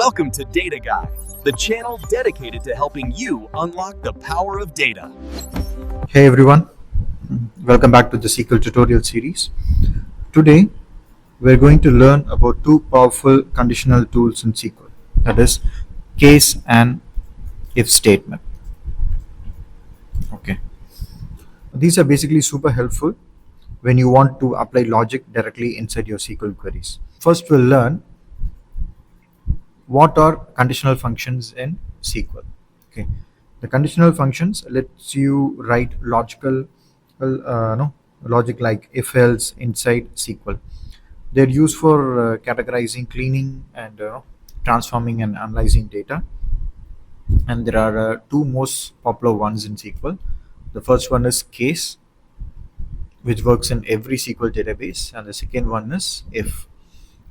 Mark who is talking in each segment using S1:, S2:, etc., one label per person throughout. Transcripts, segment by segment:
S1: Welcome to Data Guy, the channel dedicated to helping you unlock the power of data.
S2: Hey everyone, welcome back to the SQL Tutorial Series. Today we're going to learn about two powerful conditional tools in SQL, that is case and if statement. Okay, these are basically super helpful when you want to apply logic directly inside your SQL queries. First, we'll learn what are conditional functions in SQL. Okay, the conditional functions lets you write logic like if else inside SQL. They're used for categorizing, cleaning, and transforming and analyzing data. And there are two most popular ones in SQL. The first one is case, which works in every SQL database, and the second one is if.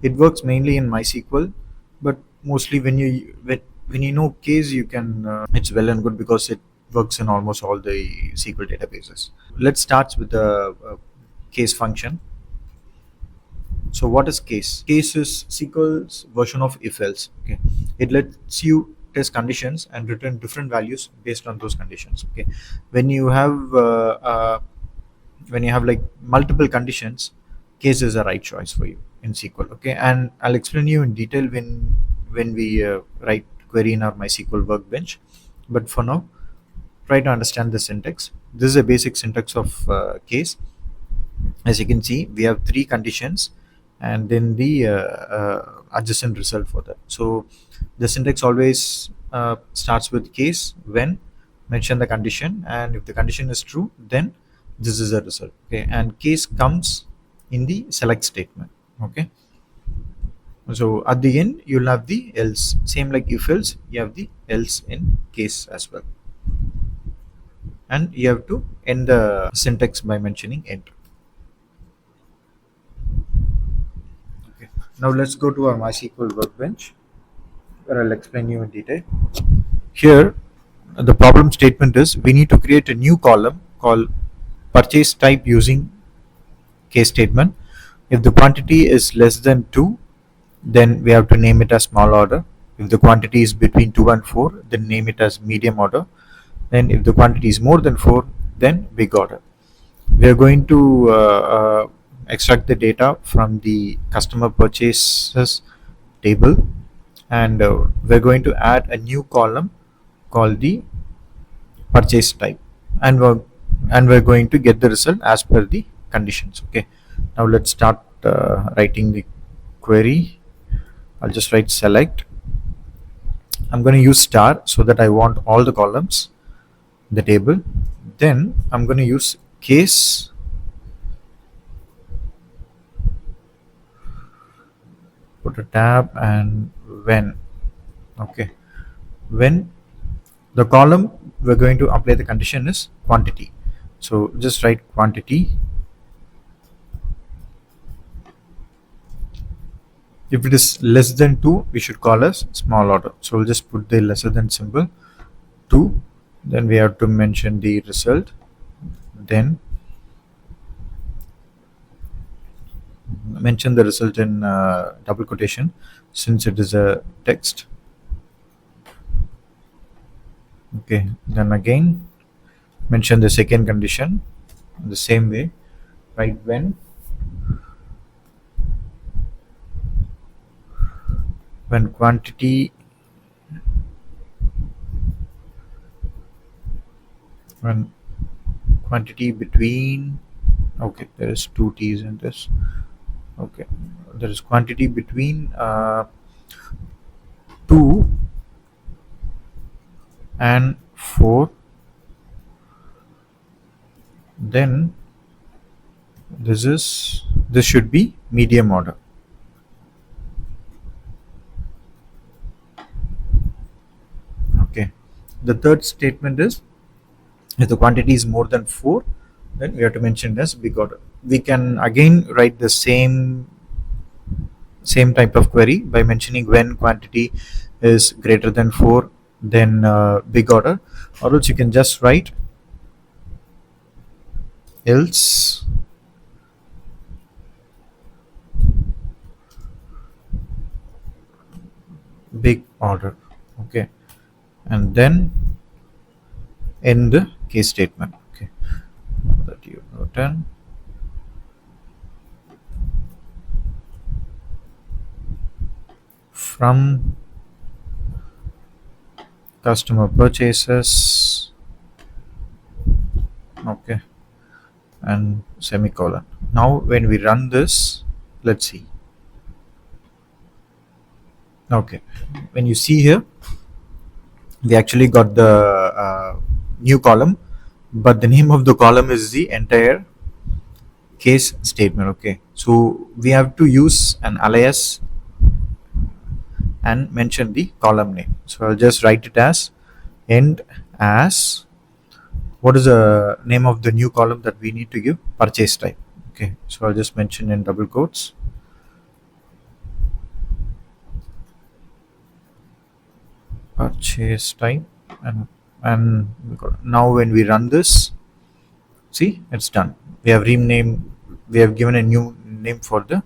S2: It works mainly in MySQL, but mostly when you know case, you can it's well and good because it works in almost all the SQL databases. Let's start with the case function. So what is case? Case is SQL's version of if else. Okay, it lets you test conditions and return different values based on those conditions. Okay, when you have like multiple conditions, case is a right choice for you in SQL. Okay, and I'll explain you in detail when we write query in our MySQL workbench. But for now, try to understand the syntax. This is a basic syntax of case. As you can see, we have three conditions and then the adjacent result for that. So the syntax always starts with case when mention the condition, and if the condition is true, then this is a result. Okay, and case comes in the select statement. Okay, so at the end you'll have the else, same like if else, you have the else in case as well, and you have to end the syntax by mentioning end. Okay, now let's go to our MySQL workbench where I'll explain you in detail. Here, the problem statement is we need to create a new column called purchase type using case statement. If the quantity is less than 2, then we have to name it as small order. If the quantity is between 2 and 4, then name it as medium order. Then if the quantity is more than 4, then big order. We are going to extract the data from the customer purchases table, and we're going to add a new column called the purchase type, and we're going to get the result as per the conditions. Okay, now let's start writing the query. I'll just write select. I'm going to use star so that I want all the columns in the table. Then I'm going to use case, put a tab, and when. Okay, when the column we're going to apply the condition is quantity, so just write quantity. If it is less than 2, we should call as small order, so we'll just put the lesser than symbol 2. Then we have to mention the result, then mention the result in double quotation since it is a text. Okay, then again mention the second condition the same way, right? When quantity, when quantity between, okay, there is two t's in this. Okay, there is quantity between 2 and 4, then this should be medium order. Okay, the third statement is if the quantity is more than 4, then we have to mention it as big order. We can again write the same type of query by mentioning when quantity is greater than 4, then big order, or else you can just write else big order. Okay, and then end the case statement. Okay, that you written from customer purchases. Okay, and semicolon. Now when we run this, let's see. Okay, when you see here, we actually got the new column, but the name of the column is the entire case statement. Okay, so we have to use an alias and mention the column name. So I'll just write it as end as, what is the name of the new column that we need to give? Purchase type. Okay, so I'll just mention in double quotes purchase type, and now when we run this, see, it's done. We have renamed, we have given a new name for the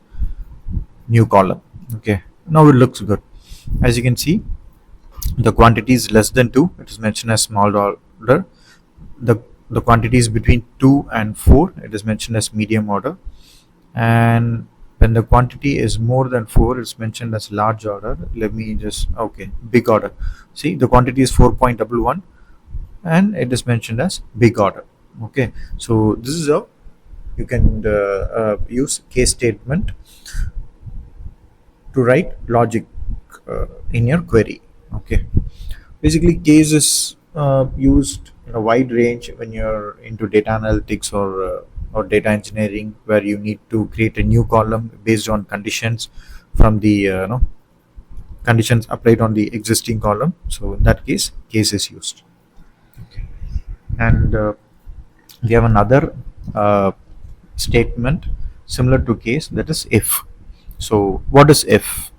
S2: new column. Okay, now it looks good. As you can see, the quantity is less than 2, it is mentioned as small order. The quantity is between 2 and 4, it is mentioned as medium order. And when the quantity is more than 4, it's mentioned as large order. Let me just, okay, big order. See, the quantity is 4.11 and it is mentioned as big order. Okay, so this is how you can use case statement to write logic in your query. Okay, basically case is used in a wide range when you're into data analytics or data engineering, where you need to create a new column based on conditions from the conditions applied on the existing column. So in that case, case is used. Okay. And we have another statement similar to case, that is if. So what is if?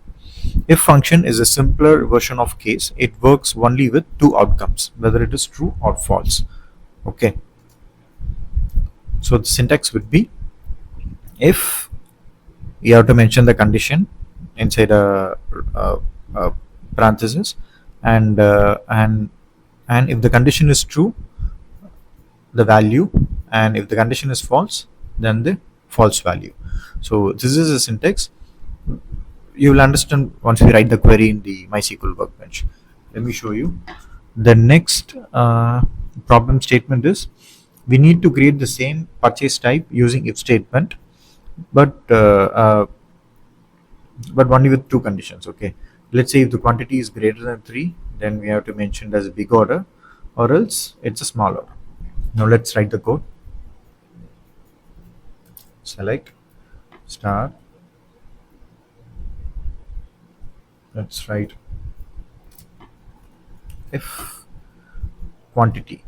S2: If function is a simpler version of case. It works only with two outcomes, whether it is true or false. Okay, so the syntax would be, if you have to mention the condition inside a parenthesis, and if the condition is true, the value, and if the condition is false, then the false value. So this is a syntax. You will understand once we write the query in the MySQL workbench. Let me show you. The next problem statement is, we need to create the same purchase type using if statement, but only with two conditions. Okay, let's say if the quantity is greater than 3, then we have to mention it as a big order, or else it's a small order. Now let's write the code. Select star, let's write if quantity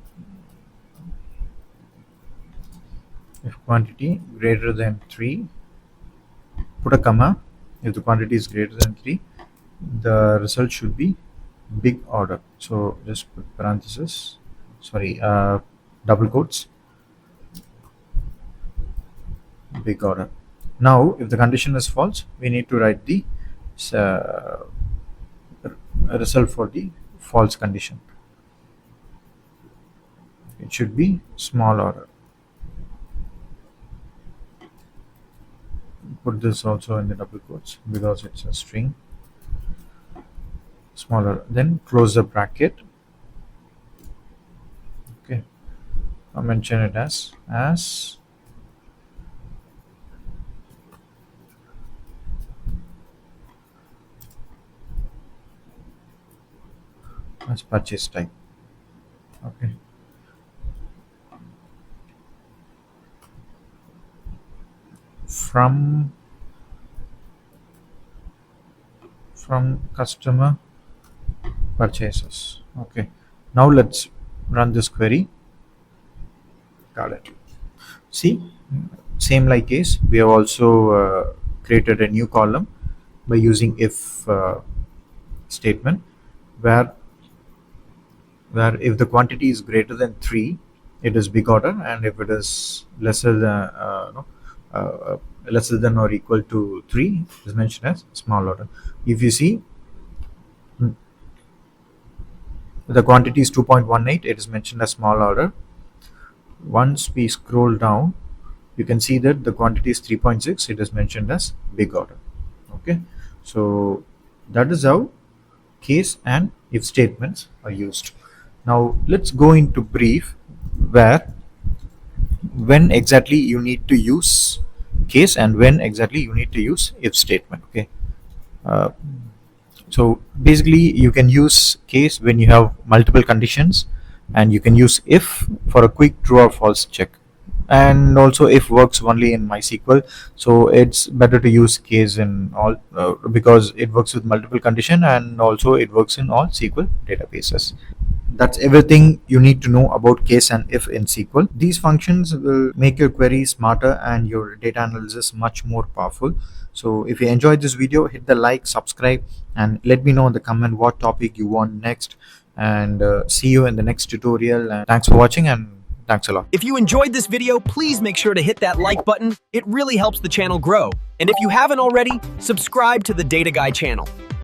S2: greater than 3, put a comma. If the quantity is greater than 3, the result should be big order. So just put parenthesis, sorry, double quotes, big order. Now if the condition is false, we need to write the result for the false condition. It should be small order. Put this also in the double quotes because it's a string. Smaller, then close the bracket. Okay, I'll mention it as purchase type. Okay, from customer purchases. Okay, now let's run this query. Got it. See, same like case, we have also created a new column by using if statement, where if the quantity is greater than 3, it is big order, and if it is lesser than or equal to 3, it is mentioned as small order. If you see, the quantity is 2.18. It is mentioned as small order. Once we scroll down, you can see that the quantity is 3.6. It is mentioned as big order. Okay, so that is how case and if statements are used. Now let's go into brief where when exactly you need to use case and when exactly you need to use if statement. Okay, uh, so basically you can use case when you have multiple conditions, and you can use if for a quick true or false check. And also if works only in MySQL, so it's better to use case in all, because it works with multiple condition, and also it works in all SQL databases. That's everything you need to know about case and if in SQL. These functions will make your query smarter and your data analysis much more powerful. So if you enjoyed this video, hit the like, subscribe, and let me know in the comment what topic you want next. And see you in the next tutorial. And thanks for watching, and thanks a lot.
S1: If you enjoyed this video, please make sure to hit that like button. It really helps the channel grow. And if you haven't already, subscribe to the Data Guy channel.